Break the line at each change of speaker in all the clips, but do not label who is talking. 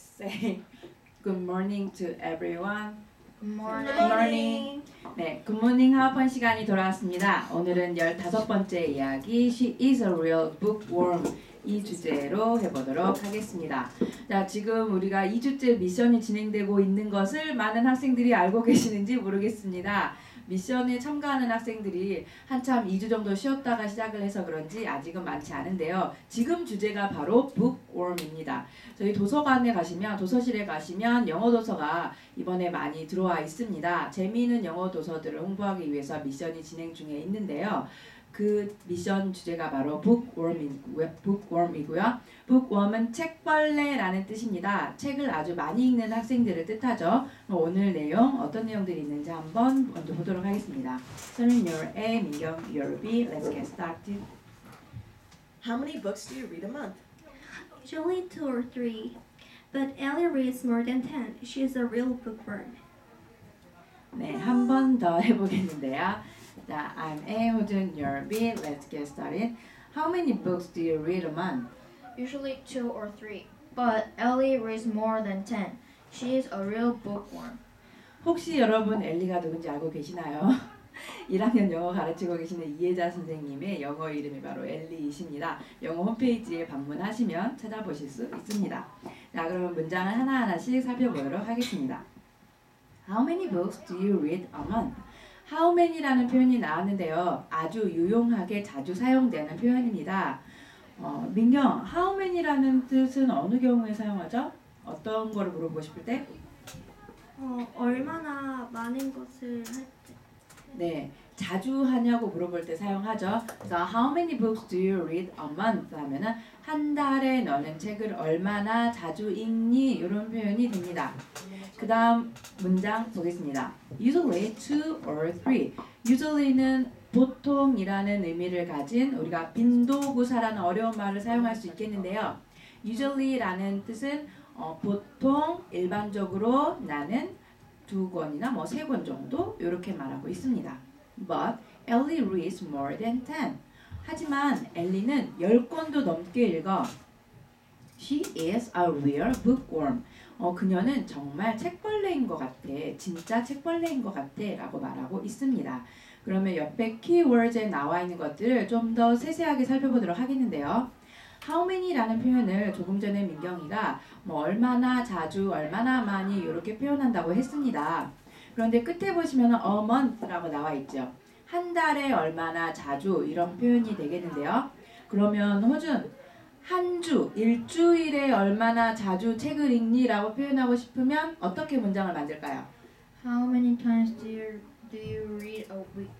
Let's say good morning to everyone.
Good
Good morning. 네, 굿모닝 하어펀 시간이 돌아왔습니다. 오늘은 15번째 이야기 She is a real bookworm 이 주제로 해보도록 하겠습니다. 자, 지금 우리가 2주째 미션이 진행되고 있는 것을 많은 학생들이 알고 계시는지 모르겠습니다. 미션에 참가하는 학생들이 한참 2주 정도 쉬었다가 시작을 해서 그런지 아직은 많지 않은데요. 지금 주제가 바로 bookworm입니다. 저희 도서관에 가시면, 도서실에 가시면 영어 도서가 이번에 많이 들어와 있습니다. 재미있는 영어 도서들을 홍보하기 위해서 미션이 진행 중에 있는데요. 그 미션 주제가 바로 bookworm이고요. bookworm은 책벌레라는 뜻입니다. 책을 아주 많이 읽는 학생들을 뜻하죠. 오늘 내용 어떤 내용들이 있는지 한번 먼저 보도록 하겠습니다. 저는 your A, 민경, your B. Let's get started.
How many books do you read a month?
Usually 2 or 3, but Ellie reads more than 10. She's a real bookworm.
네, 한 번 더 해보겠는데요. 자, I'm A, 호준, you're B. Let's get started. How many books do you read a month?
Usually 2 or 3, but Ellie reads more than 10. She is a real bookworm.
혹시 여러분 엘리가 누군지 알고 계시나요? 1학년 영어 가르치고 계시는 이혜자 선생님의 영어 이름이 바로 엘리이십니다. 영어 홈페이지에 방문하시면 찾아보실 수 있습니다. 자, 그러면 문장을 하나하나씩 살펴보도록 하겠습니다. How many books do you read a month? How many라는 표현이 나왔는데요. 아주 유용하게 자주 사용되는 표현입니다. 민경, how many라는 뜻은 어느 경우에 사용하죠? 어떤 거를 물어보고 싶을 때?
얼마나 많은 것을 할 때.
네, 자주 하냐고 물어볼 때 사용하죠. 그래서 how many books do you read a month 하면은 한 달에 너는 책을 얼마나 자주 읽니? 이런 표현이 됩니다. 그 다음 문장 보겠습니다. Usually 2 or 3. Usually는 보통이라는 의미를 가진 우리가 빈도구사라는 어려운 말을 사용할 수 있겠는데요. Usually라는 뜻은 보통, 일반적으로 나는 2권이나 3권 정도 이렇게 말하고 있습니다. But Ellie reads more than 10. 하지만 엘리는 10권도 넘게 읽어. She is a real bookworm. 그녀는 정말 책벌레인 것 같아. 진짜 책벌레인 것 같아 라고 말하고 있습니다. 그러면 옆에 keywords에 나와 있는 것들을 좀 더 세세하게 살펴보도록 하겠는데요. How many라는 표현을 조금 전에 민경이가 얼마나 자주, 얼마나 많이 이렇게 표현한다고 했습니다. 그런데 끝에 보시면 a month라고 나와 있죠. 한 달에 얼마나 자주 이런 표현이 되겠는데요. 그러면 호준, 한 주, 일주일에 얼마나 자주 책을 읽니? 라고 표현하고 싶으면 어떻게 문장을 만들까요?
How many times do you read a week?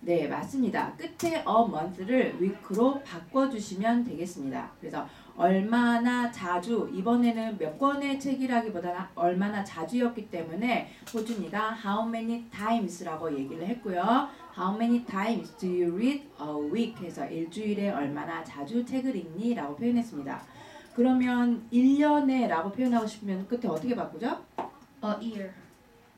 네, 맞습니다. 끝에 a month를 week로 바꿔주시면 되겠습니다. 그래서 얼마나 자주, 이번에는 몇 권의 책이라기보다는 얼마나 자주였기 때문에 호준이가 how many times라고 얘기를 했고요. How many times do you read a week? 해서 일주일에 얼마나 자주 책을 읽니? 라고 표현했습니다. 그러면 1년에 라고 표현하고 싶으면 끝에 어떻게 바꾸죠?
A year.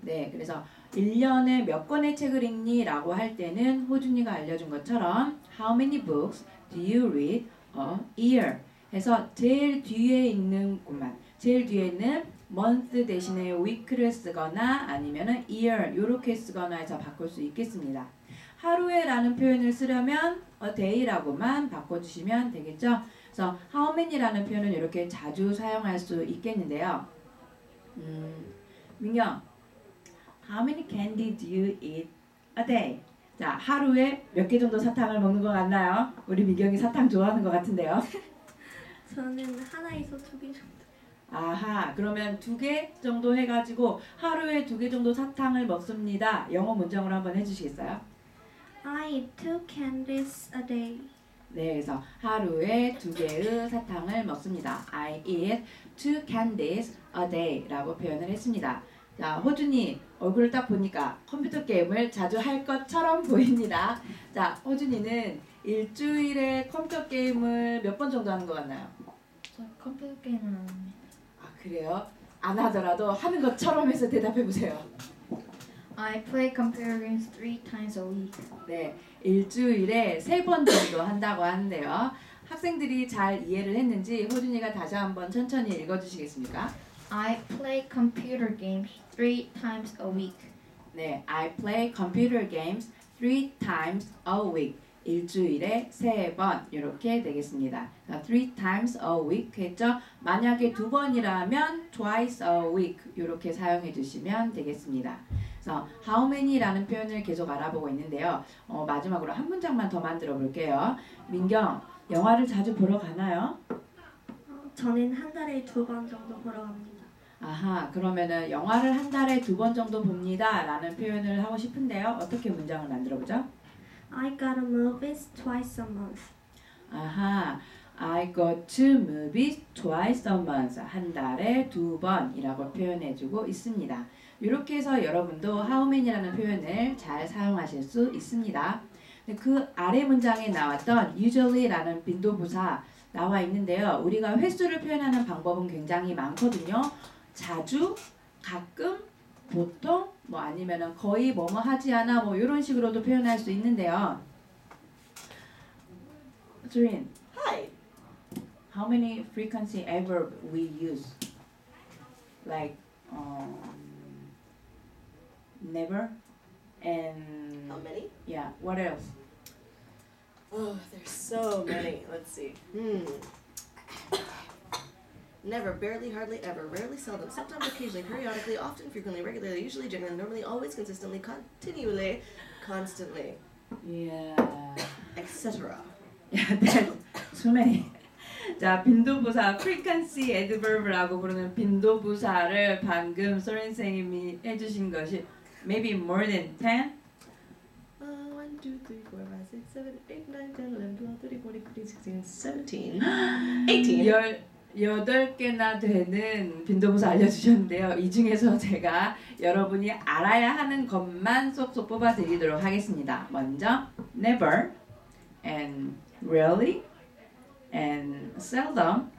네, 그래서 1년에 몇 권의 책을 읽니? 라고 할 때는 호준이가 알려준 것처럼 How many books do you read a year? 해서 제일 뒤에 있는 것만, 제일 뒤에 있는 month 대신에 week를 쓰거나 아니면은 year 요렇게 쓰거나 해서 바꿀 수 있겠습니다. 하루에 라는 표현을 쓰려면 a day라고만 바꿔주시면 되겠죠. 그래서 how many라는 표현은 이렇게 자주 사용할 수 있겠는데요. 민경, how many candy do you eat a day? 자, 하루에 몇 개 정도 사탕을 먹는 것 같나요? 우리 민경이 사탕 좋아하는 것 같은데요.
저는 하나에서 2개 정도.
아하, 그러면 2개 정도 해가지고 하루에 2개 정도 사탕을 먹습니다. 영어 문장으로 한번 해주시겠어요?
I eat 2 candies a day.
네, 그래서 하루에 2개의 사탕을 먹습니다. I eat 2 candies a day 라고 표현을 했습니다. 자, 호준이 얼굴을 딱 보니까 컴퓨터 게임을 자주 할 것처럼 보입니다. 자, 호준이는 일주일에 컴퓨터 게임을 몇 번 정도 하는 것 같나요?
저 컴퓨터 게임은 안 합니다.
아, 그래요? 안 하더라도 하는 것처럼 해서 대답해 보세요.
I play computer games 3 times a week.
네, 일주일에 3번 정도 한다고 하는데요. 학생들이 잘 이해를 했는지 호준이가 다시 한번 천천히 읽어주시겠습니까?
I play computer games 3 times a week.
네, I play computer games 3 times a week. 일주일에 3번 이렇게 되겠습니다. 3 times a week 했죠? 만약에 2번이라면 twice a week 이렇게 사용해 주시면 되겠습니다. 그래서 how many라는 표현을 계속 알아보고 있는데요. 마지막으로 한 문장만 더 만들어 볼게요. 민경, 영화를 자주 보러 가나요?
저는 한 달에 2번 정도 보러 갑니다.
아하, 그러면은 영화를 한 달에 2번 정도 봅니다 라는 표현을 하고 싶은데요. 어떻게 문장을 만들어 보죠?
I go to movies twice a month.
아하, I go to movies twice a month. 한 달에 2번이라고 표현해주고 있습니다. 이렇게 해서 여러분도 how many라는 표현을 잘 사용하실 수 있습니다. 그 아래 문장에 나왔던 usually라는 빈도부사 나와 있는데요. 우리가 횟수를 표현하는 방법은 굉장히 많거든요. 자주, 가끔, 보통, 뭐 아니면은 거의 뭐뭐 하지 않아 뭐 이런 식으로도 표현할 수 있는데요. Zorin,
Hi.
how many frequency adverb we use? Like never and
How many?
yeah, what else?
Oh, there's so many. Let's see. Never, barely, hardly, ever, rarely, seldom, sometimes, occasionally, periodically, often, frequently, regularly, usually, generally, normally, always, consistently, continually, constantly,
Yeah.
etc.
Yeah, that's too many. 자, 빈도부사 frequency adverb라고 부르는 빈도부사를 방금 소린 선생님이 해주신 것이 maybe more than 10?
1, 2, 3, 4, 5, 6, 7, 8, 9, 10, 11, 12, 13, 14, 15, 16, 17, 18.
18개나 되는 빈도부사 알려주셨는데요. 이 중에서 제가 여러분이 알아야 하는 것만 쏙쏙 뽑아드리도록 하겠습니다. 먼저 never and rarely and seldom,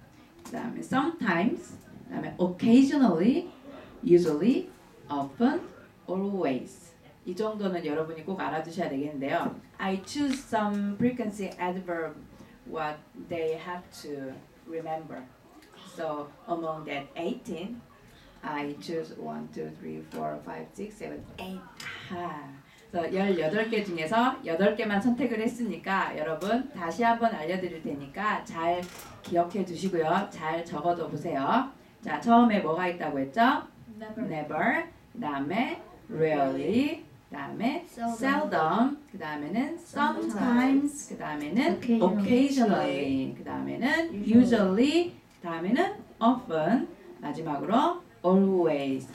그 다음에 sometimes, 그 다음에 occasionally, usually, often, always. 이 정도는 여러분이 꼭 알아두셔야 되겠는데요. I choose some frequency adverb what they have to remember. So among that 18, I choose 1, 2, 3, 4, 5, 6, 7, 8. 아하. 그래서 18개 중에서 8개만 선택을 했으니까 여러분 다시 한번 알려드릴 테니까 잘 기억해 두시고요. 잘 적어둬 보세요. 자, 처음에 뭐가 있다고 했죠? Never. 그 다음에 rarely. 그 다음에 seldom. 그 다음에는 sometimes. 그 다음에는 occasionally. 그 다음에는 usually. 다음에는 often, 마지막으로 always.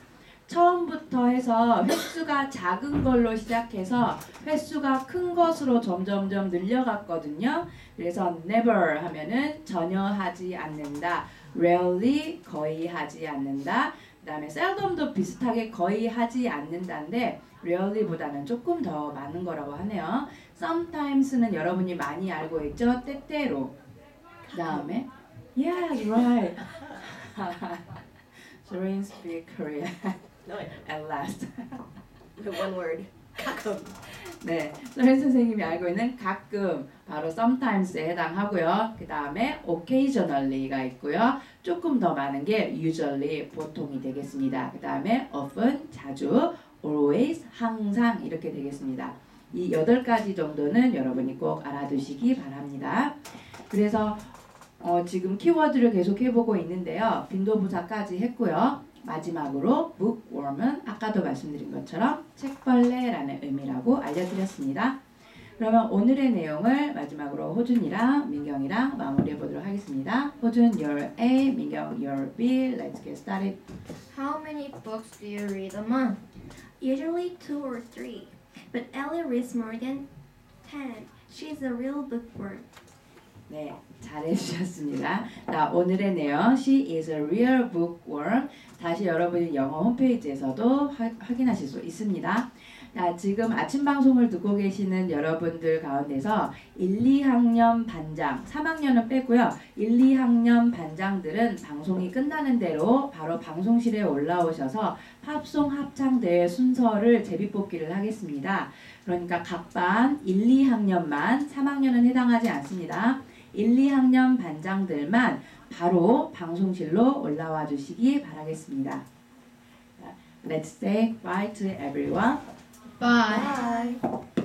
처음부터 해서 횟수가 작은 걸로 시작해서 횟수가 큰 것으로 점점점 늘려갔거든요. 그래서 never 하면은 전혀 하지 않는다. rarely 거의 하지 않는다. 그 다음에 seldom도 비슷하게 거의 하지 않는다인데 rarely보다는 조금 더 많은 거라고 하네요. sometimes는 여러분이 많이 알고 있죠? 때때로. 그 다음에 Yeah, you're right. Zorin speak Korean
No, I
at last.
one word. 가끔.
네, 소린 선생님이 알고 있는 가끔 바로 sometimes에 해당하고요. 그 다음에 occasionally가 있고요. 조금 더 많은 게 usually 보통이 되겠습니다. 그 다음에 often 자주, always 항상 이렇게 되겠습니다. 이 8가지 정도는 여러분이 꼭 알아두시기 바랍니다. 그래서 지금 키워드를 계속 해보고 있는데요. 빈도부사까지 했고요. 마지막으로 bookworm은 아까도 말씀드린 것처럼 책벌레라는 의미라고 알려드렸습니다. 그러면 오늘의 내용을 마지막으로 호준이랑 민경이랑 마무리해 보도록 하겠습니다. 호준, your A, 민경, your B. Let's get started.
How many books do you read a month?
Usually 2 or 3, but Ellie reads more than 10. She's a real bookworm.
네, 잘해주셨습니다. 자, 오늘의 내용 She is a real bookworm. 다시 여러분이 영어 홈페이지에서도 확인하실 수 있습니다. 자, 지금 아침 방송을 듣고 계시는 여러분들 가운데서 1, 2학년 반장, 3학년은 빼고요. 1, 2학년 반장들은 방송이 끝나는 대로 바로 방송실에 올라오셔서 팝송 합창대회 순서를 제비뽑기를 하겠습니다. 그러니까 각 반 1, 2학년만, 3학년은 해당하지 않습니다. 1, 2학년 반장들만 바로 방송실로 올라와 주시기 바라겠습니다. Let's say bye to everyone.
Bye.
Bye.